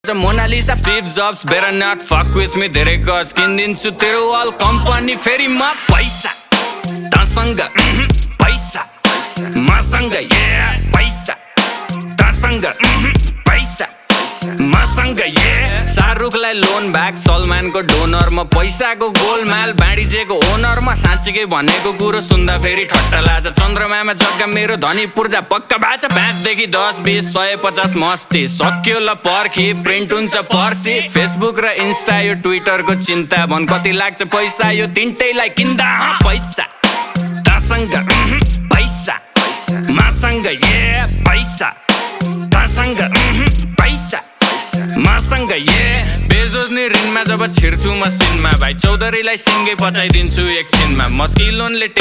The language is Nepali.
गर्छ Mona Lisa Steve Jobs better not fuck with me धेरै गज किनिदिन्छु तेरो अल कम्पनी फेरि म पैसा तसँग पैसा मसँग पैसा तसँग पैसा मसँग शाहरुखलाई लोन ब्याक सलमानको डोनर म पैसाको गोलमाल बाँडिजेको ओनर म साँच्चीकै भनेको कुरो सुन्दा फेरि ठट्टा लाग्छ चन्द्रमामा जग्गा मेरो धनी पूर्जा पक्का बाचा 5 देखि 10 20 150 मस्ती सक्यो ल पर्खी प्रिन्ट हुन्छ पर्सी फेसबुक र इन्स्टा यो ट्विटरको चिन्ता भन कति लाग्छ पैसा यो तिनटैलाई किन्दा पैसा तसँग पैसा मसँग पैसा तसँग पैसा मसँग बेजोज नि ऋणमा जब छिर्छु म सिनमा भाइ चौधरीलाई सिङ्गै पचाइदिन्छु एकछिनमा मस्किलोनले